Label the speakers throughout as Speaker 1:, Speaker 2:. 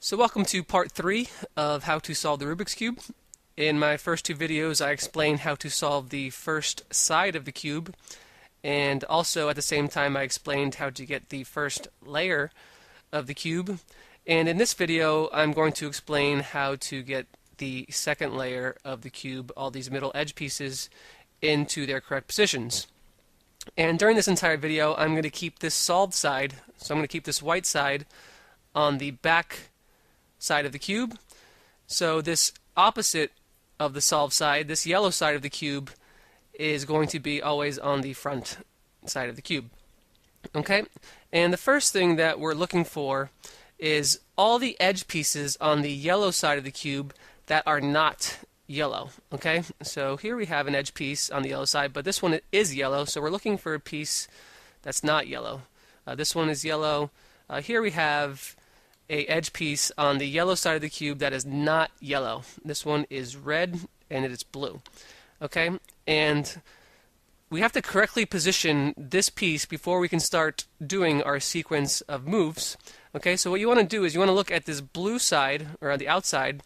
Speaker 1: So welcome to part 3 of how to solve the Rubik's Cube. In my first two videos I explained how to solve the first side of the cube, and also at the same time I explained how to get the first layer of the cube. And in this video I'm going to explain how to get the second layer of the cube, all these middle edge pieces, into their correct positions. And during this entire video I'm going to keep this solved side, so I'm going to keep this white side on the back side of the cube. So this opposite of the solved side, this yellow side of the cube, is going to be always on the front side of the cube. Okay? And the first thing that we're looking for is all the edge pieces on the yellow side of the cube that are not yellow. Okay? So here we have an edge piece on the yellow side, but this one is yellow, so we're looking for a piece that's not yellow. This one is yellow. Here we have a edge piece on the yellow side of the cube that is not yellow. This one is red and it is blue. Okay? And we have to correctly position this piece before we can start doing our sequence of moves. Okay, so what you want to do is you want to look at this blue side, or on the outside,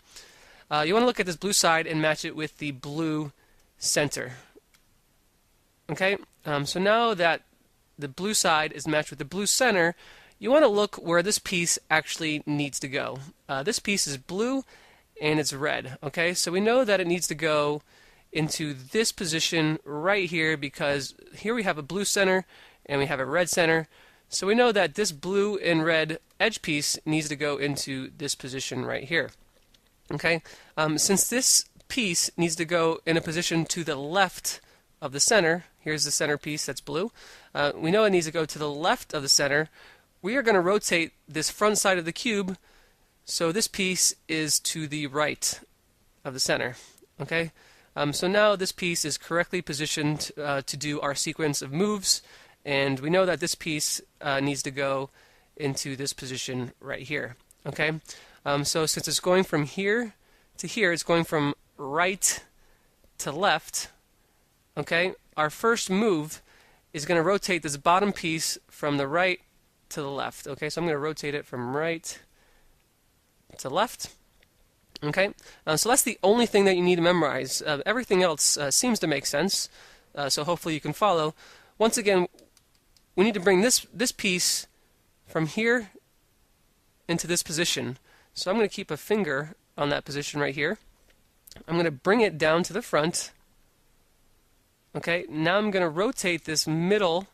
Speaker 1: you want to look at this blue side and match it with the blue center. Okay, so now that the blue side is matched with the blue center, you want to look where this piece actually needs to go. This piece is blue and it's red. Okay, so we know that it needs to go into this position right here, because here we have a blue center and we have a red center. So we know that this blue and red edge piece needs to go into this position right here. Okay, since this piece needs to go in a position to the left of the center, here's the center piece that's blue, we know it needs to go to the left of the center. We are going to rotate this front side of the cube so this piece is to the right of the center. Okay, so now this piece is correctly positioned to do our sequence of moves, and we know that this piece needs to go into this position right here. Okay, so since it's going from here to here, it's going from right to left. Okay, our first move is going to rotate this bottom piece from the right to the left. Okay, so I'm going to rotate it from right to left. Okay, so that's the only thing that you need to memorize. Everything else seems to make sense, so hopefully you can follow. Once again, we need to bring this piece from here into this position. So I'm going to keep a finger on that position right here. I'm going to bring it down to the front. Okay, now I'm going to rotate this middle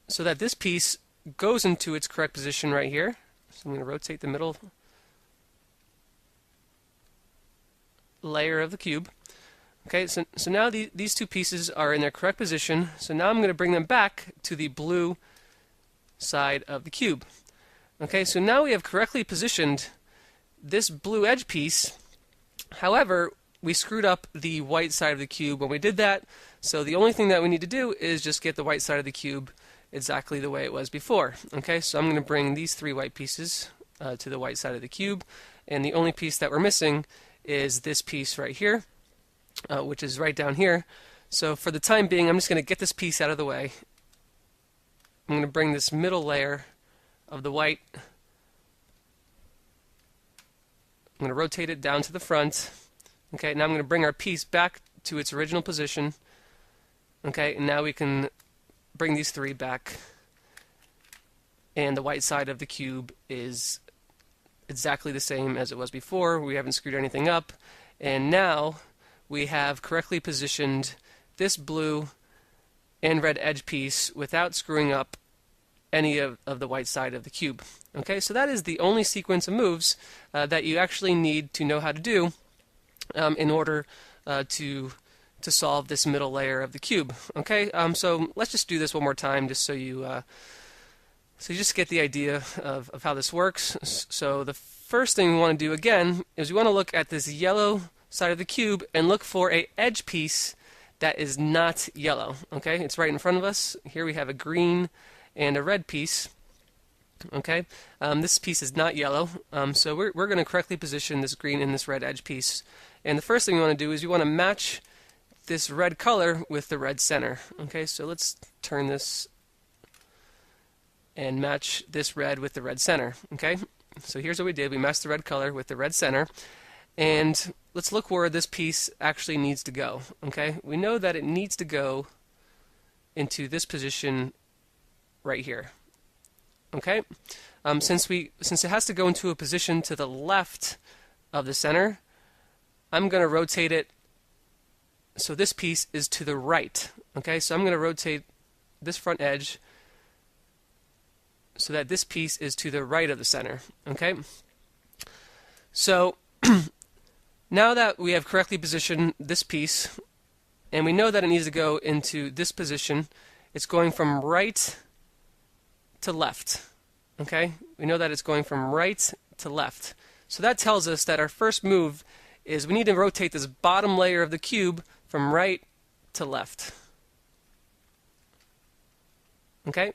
Speaker 1: so that this piece goes into its correct position right here. So I'm going to rotate the middle layer of the cube. Okay, so now these two pieces are in their correct position. So now I'm going to bring them back to the blue side of the cube. Okay, so now we have correctly positioned this blue edge piece. However, we screwed up the white side of the cube when we did that. So the only thing that we need to do is just get the white side of the cube exactly the way it was before. Okay, so I'm going to bring these three white pieces to the white side of the cube, and the only piece that we're missing is this piece right here, which is right down here. So for the time being, I'm just going to get this piece out of the way. I'm going to bring this middle layer of the white, I'm going to rotate it down to the front. Okay, now I'm going to bring our piece back to its original position. Okay, and now we can bring these three back, and the white side of the cube is exactly the same as it was before. We haven't screwed anything up, and now we have correctly positioned this blue and red edge piece without screwing up any of the white side of the cube. Okay, so that is the only sequence of moves that you actually need to know how to do in order to solve this middle layer of the cube. Okay, so let's just do this one more time, just so you just get the idea of how this works. So the first thing we want to do again is we want to look at this yellow side of the cube and look for a edge piece that is not yellow. Okay, it's right in front of us. Here we have a green and a red piece. Okay, this piece is not yellow, so we're going to correctly position this green and this red edge piece. And the first thing we want to do is you want to match this red color with the red center. Okay, so let's turn this and match this red with the red center. Okay, So here's what we did. We matched the red color with the red center. And let's look where this piece actually needs to go. Okay, we know that it needs to go into this position right here. Okay, since it has to go into a position to the left of the center, I'm going to rotate it so this piece is to the right. Okay, so I'm going to rotate this front edge so that this piece is to the right of the center. Okay, so now that we have correctly positioned this piece, and we know that it needs to go into this position, it's going from right to left. Okay, we know that it's going from right to left. So that tells us that our first move is we need to rotate this bottom layer of the cube from right to left. Okay?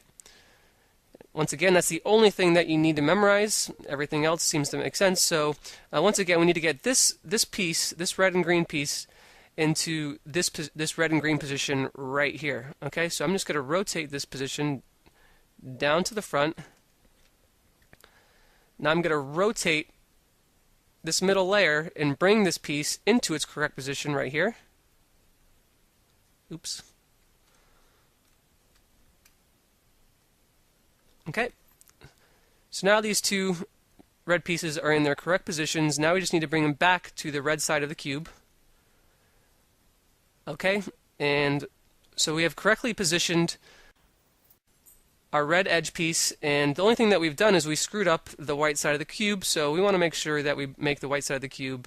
Speaker 1: Once again, that's the only thing that you need to memorize. Everything else seems to make sense. So once again, we need to get this piece, this red and green piece, into this red and green position right here. Okay, so I'm just going to rotate this position down to the front. Now I'm going to rotate this middle layer and bring this piece into its correct position right here. Oops. Okay, so now these two red pieces are in their correct positions. Now we just need to bring them back to the red side of the cube. Okay, and so we have correctly positioned our red edge piece, and the only thing that we've done is we screwed up the white side of the cube, so we want to make sure that we make the white side of the cube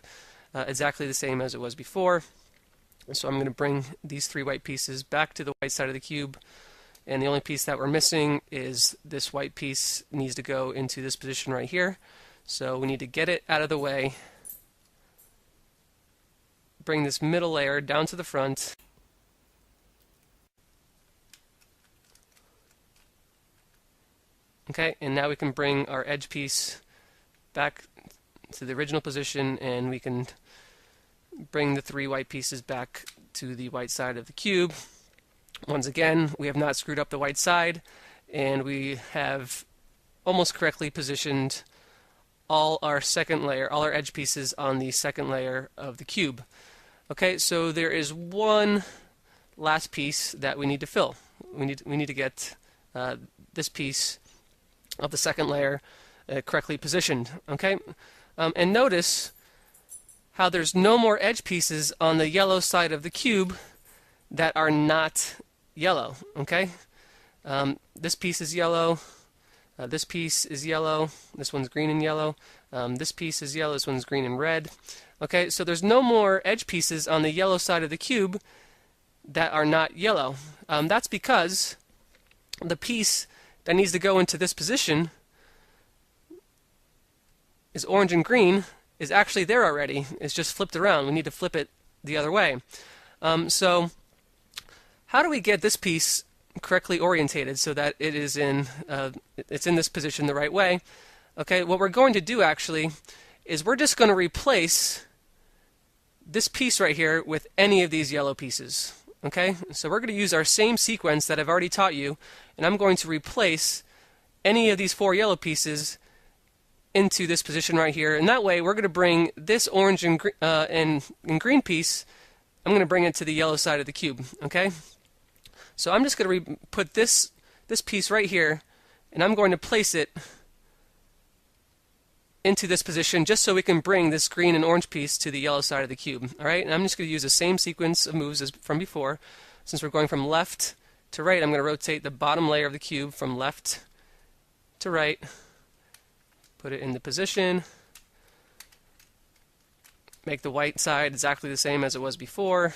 Speaker 1: exactly the same as it was before. So I'm going to bring these three white pieces back to the white side of the cube. And the only piece that we're missing is this white piece needs to go into this position right here. So we need to get it out of the way, bring this middle layer down to the front, okay, and now we can bring our edge piece back to the original position, and we can bring the three white pieces back to the white side of the cube. Once again, we have not screwed up the white side, and we have almost correctly positioned all our second layer, all our edge pieces on the second layer of the cube. Okay, so there is one last piece that we need to fill. We need to get this piece of the second layer correctly positioned. Okay, and notice how there's no more edge pieces on the yellow side of the cube that are not yellow. Okay, this piece is yellow, this piece is yellow, this one's green and yellow, this piece is yellow, this one's green and red. Okay, so there's no more edge pieces on the yellow side of the cube that are not yellow. That's because the piece that needs to go into this position is orange and green is actually there already. It's just flipped around. We need to flip it the other way. So how do we get this piece correctly orientated so that it is it's in this position the right way? Okay, what we're going to do actually is we're just going to replace this piece right here with any of these yellow pieces. Okay, so we're going to use our same sequence that I've already taught you, and I'm going to replace any of these four yellow pieces into this position right here, and that way we're going to bring this orange and green piece, I'm going to bring it to the yellow side of the cube. Okay, so I'm just going to put this piece right here, and I'm going to place it into this position just so we can bring this green and orange piece to the yellow side of the cube. Alright, and I'm just going to use the same sequence of moves as from before. Since we're going from left to right, I'm going to rotate the bottom layer of the cube from left to right, put it in the position, make the white side exactly the same as it was before.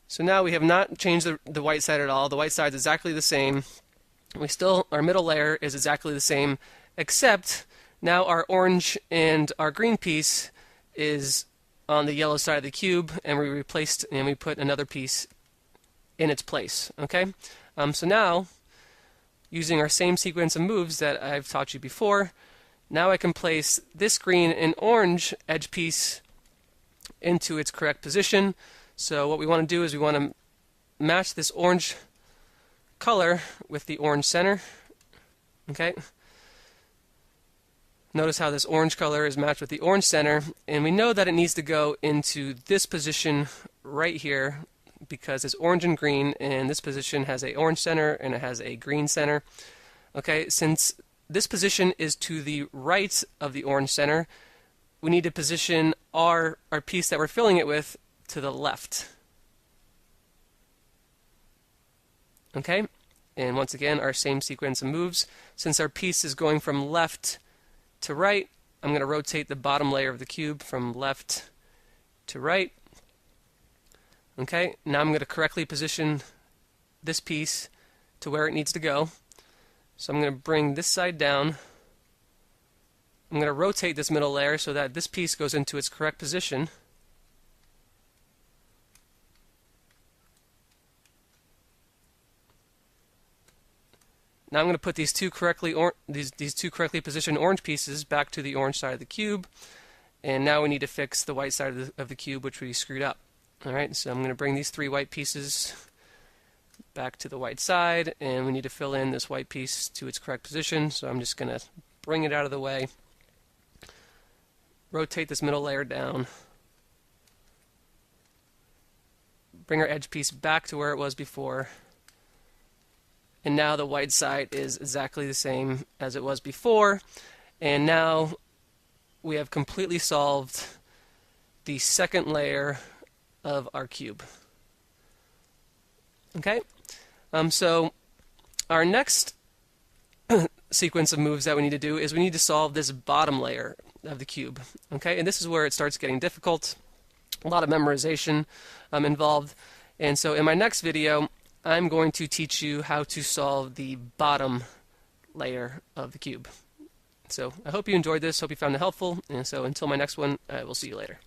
Speaker 1: So now we have not changed the white side at all. The white side is exactly the same. Our middle layer is exactly the same, except now our orange and our green piece is on the yellow side of the cube, and we put another piece in its place. Okay, so now using our same sequence of moves that I've taught you before, now I can place this green and orange edge piece into its correct position. So what we want to do is we want to match this orange color with the orange center. Okay? Notice how this orange color is matched with the orange center, and we know that it needs to go into this position right here because it's orange and green, and this position has a orange center and it has a green center. Okay, since this position is to the right of the orange center, we need to position our piece that we're filling it with to the left. Okay, and once again, our same sequence of moves. Since our piece is going from left to right, I'm going to rotate the bottom layer of the cube from left to right. Okay, now I'm going to correctly position this piece to where it needs to go. So I'm going to bring this side down. I'm going to rotate this middle layer so that this piece goes into its correct position. Now I'm going to put these two correctly positioned orange pieces back to the orange side of the cube, and now we need to fix the white side of the cube, which we screwed up. Alright, so I'm going to bring these three white pieces back to the white side, and we need to fill in this white piece to its correct position, so I'm just going to bring it out of the way, rotate this middle layer down, bring our edge piece back to where it was before, and now the white side is exactly the same as it was before, and now we have completely solved the second layer of our cube. Okay, so our next sequence of moves that we need to do is we need to solve this bottom layer of the cube. Okay, and this is where it starts getting difficult. A lot of memorization involved, and so in my next video I'm going to teach you how to solve the bottom layer of the cube. So I hope you enjoyed this, hope you found it helpful, and so until my next one, I will see you later.